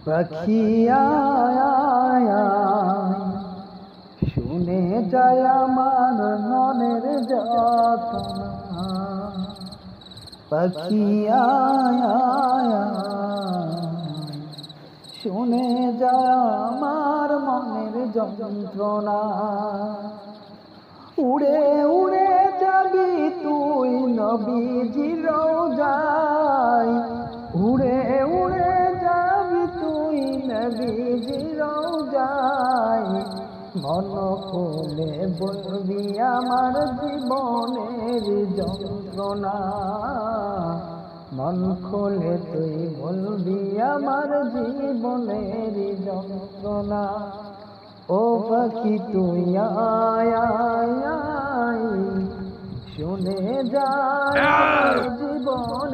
পাখি আয় আয় আয়, শুনে যায় আমার মনের যাতনা। পাখি আয় আয় আয়, শুনে যায় আমার মনের যন্ত্রণা। উড়ে উড়ে যাবি তুই নবীজির রওজায়, উড়ে উড়ে যাবি তুই নবীজির রওজায়। মন খুলে বলবি আমার জীবনের যন্ত্রণা, মন খুলে তুই বলবি আমার জীবনের যন্ত্রণা। ও পাখি তুই আয় আয় আয়, শুনে যায় জীবন।